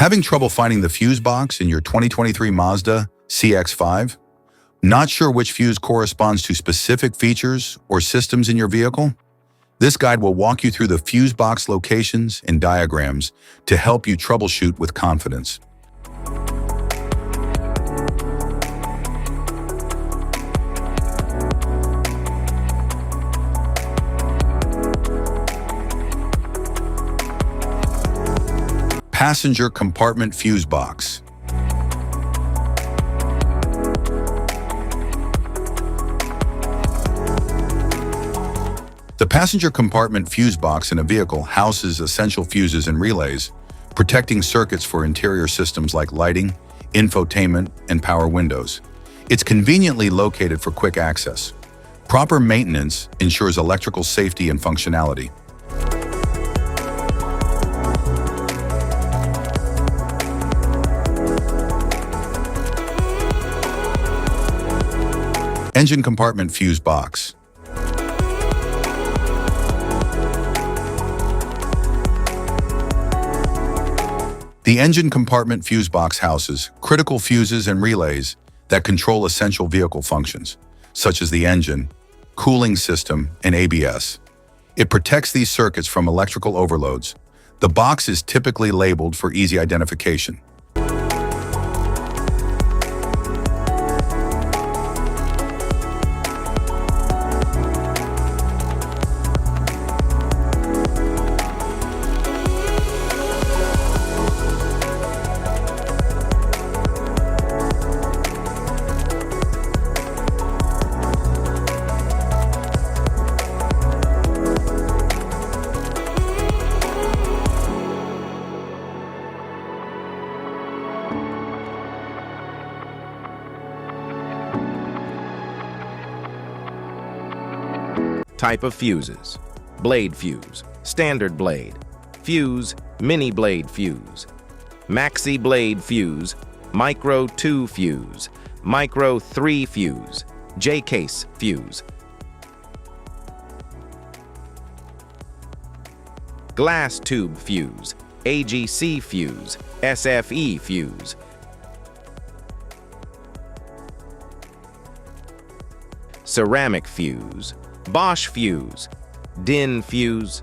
Having trouble finding the fuse box in your 2023 Mazda CX-5? Not sure which fuse corresponds to specific features or systems in your vehicle? This guide will walk you through the fuse box locations and diagrams to help you troubleshoot with confidence. Passenger compartment fuse box. The passenger compartment fuse box in a vehicle houses essential fuses and relays, protecting circuits for interior systems like lighting, infotainment, and power windows. It's conveniently located for quick access. Proper maintenance ensures electrical safety and functionality. Engine compartment fuse box. The engine compartment fuse box houses critical fuses and relays that control essential vehicle functions, such as the engine, cooling system, and ABS. It protects these circuits from electrical overloads. The box is typically labeled for easy identification. Type of fuses: blade fuse, standard blade, fuse, mini blade fuse, maxi blade fuse, micro 2 fuse, micro 3 fuse, J-case fuse, glass tube fuse, AGC fuse, SFE fuse, ceramic fuse, Bosch fuse, DIN fuse,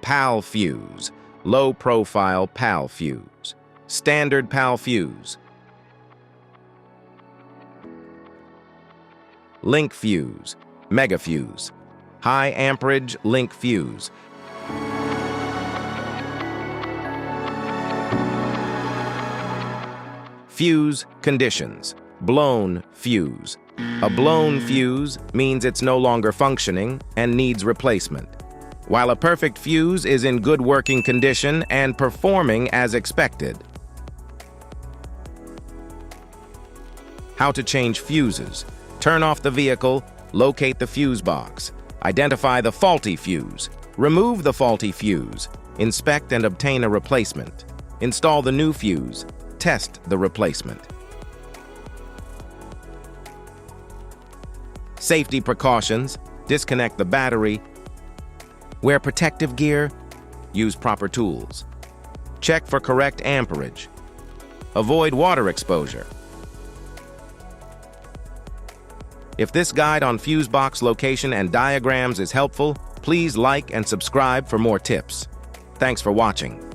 PAL fuse, low profile PAL fuse, standard PAL fuse, link fuse, mega fuse, high amperage link fuse, fuse conditions: blown fuse. A blown fuse means it's no longer functioning and needs replacement, while a perfect fuse is in good working condition and performing as expected. How to change fuses: turn off the vehicle, locate the fuse box, identify the faulty fuse, remove the faulty fuse, inspect and obtain a replacement, install the new fuse, test the replacement. Safety precautions: disconnect the battery, wear protective gear, use proper tools, check for correct amperage, avoid water exposure. If this guide on fuse box location and diagrams is helpful, please like and subscribe for more tips. Thanks for watching.